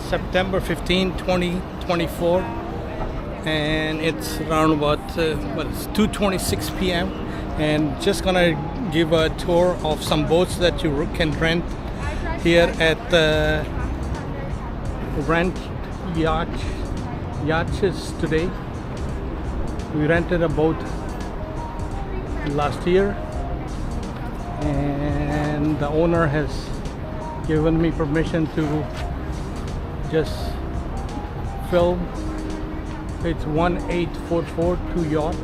September 15, 2024, and it's around about it's 2:26 p.m. and just gonna give a tour of some boats that you can rent here at Rent Yachts today. We rented a boat last year, and the owner has given me permission to just film. It's 18442 Yacht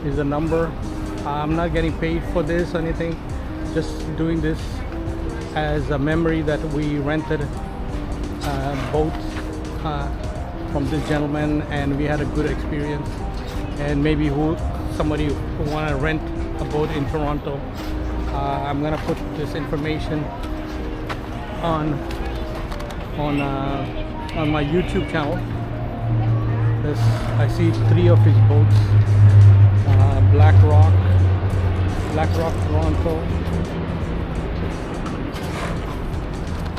is the number. I'm not getting paid for this or anything, just doing this as a memory that we rented a boat from this gentleman and we had a good experience. And maybe somebody who want to rent a boat in Toronto, I'm gonna put this information on my YouTube channel. I see 3 of his boats: Black Rock, Toronto,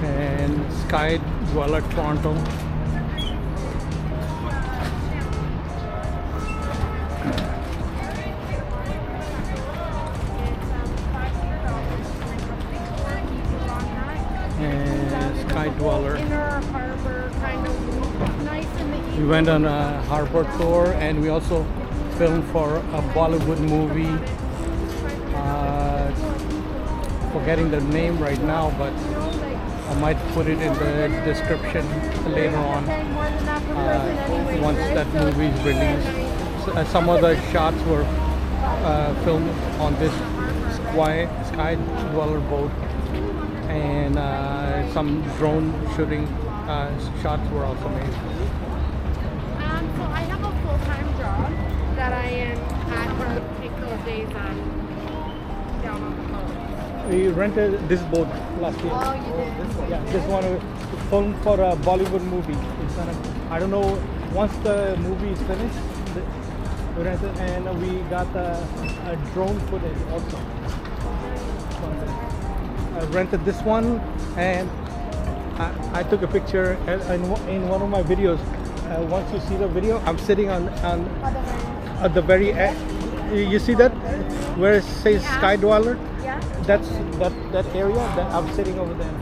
and Sky Dweller, Toronto. Sky Dweller. Inner harbor, kind of nice in the evening. We went on a harbor tour, and we also filmed for a Bollywood movie. Forgetting the name right now, but I might put it in the description later on once that movie is released. So, some of the shots were filmed on this Sky Dweller boat, and some drone shooting shots were also made. So I have a full-time job that I am at for take those days down on the boat. We rented this boat last year. Oh, you did? Yeah, just want to film for a Bollywood movie. It's gonna, I don't know, once the movie is finished, we rented, and we got a drone footage also. I rented this one, and I took a picture in one of my videos. Once you see the video, I'm sitting on at the very end. You see that where it says Sky Dweller? Yeah. That's that area that I'm sitting over there.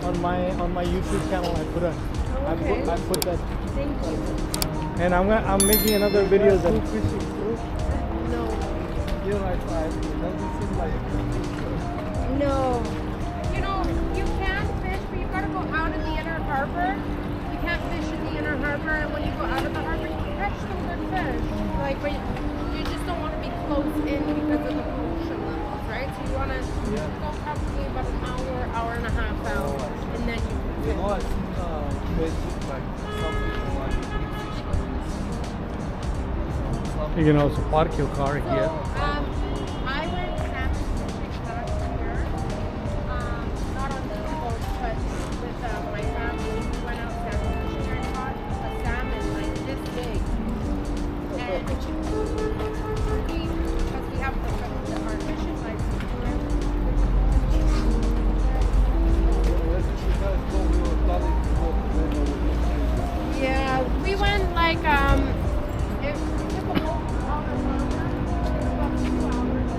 On my YouTube channel, I put that. Thank you. And I'm making another video that. No. You're right. Doesn't seem like. No. You know, you can fish, but you gotta go out of the inner harbor. You can't fish in the inner harbor, and when you go out of the harbor, you can catch some good fish. Like, but you just don't want to be close in because of the pollution levels, right? So you want to go probably about an hour and a half out, and then you can fish. I think like some people want to eat fish like this. You can also park your car here. I went salmon fishing last year. Not on this boat, but with my family. We went out salmon fishing and caught a salmon like this big. And because we have our fishing license. Yeah, we went like it took a boat out of harbor, about 2 hours.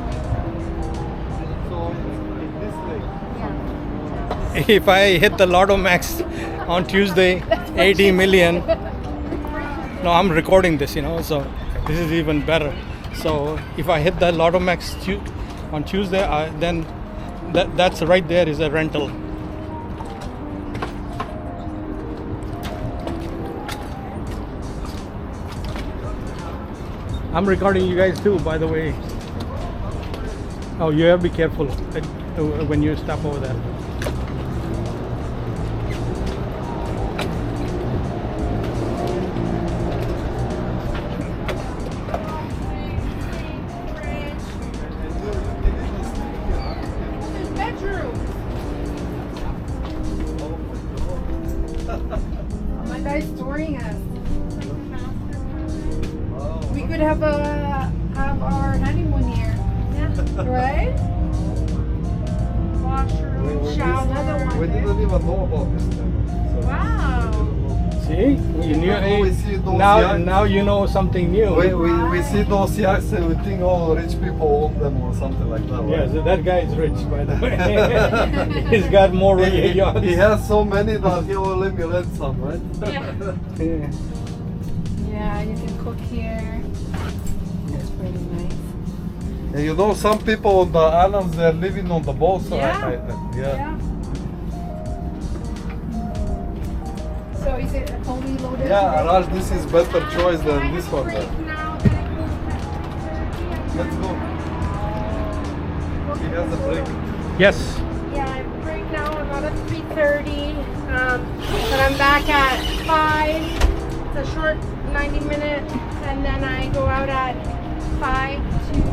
So in this lake. Yeah. If I hit the Lotto Max on Tuesday, 80 million. No, I'm recording this, so this is even better. So if I hit the Lotto Max on Tuesday, then that's right there is a rental. I'm recording you guys too, by the way. Oh, you have to be careful when you stop over there. There's bedrooms. My guy's storing us. We could have our honeymoon here. Yeah. Right? Washroom. Shao, another one. We didn't even know about this channel. So Wow. See, you knew. Now we see those Now, yachts. now you know something new. we see those yachts and we think, oh, rich people own them or something like that. Yeah, Right? so that guy is rich, by the way. He's got more yachts. He has so many that he will let me rent some, right? Yeah. Yeah. Yeah, you can cook here. It's pretty nice. And you know, some people on the islands, they're living on the boats. So Yeah. yeah. So is it fully loaded? Yeah, Raj, this is better choice than this one. Break Then. now that I can Let's go. He has a break. Yes. Yeah, I'm break now about at 3:30. But I'm back at 5. It's a short 90 minutes, and then I go out at 5 to 6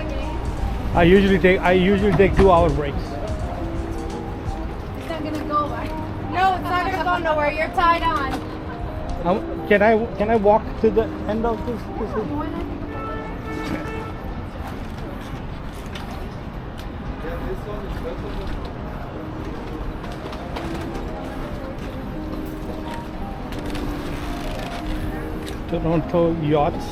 again. I usually take 2-hour breaks. It's not gonna go. No, it's not gonna go nowhere. You're tied on. Can I walk to the end of this? Yeah, this one is better than Toronto Yachts.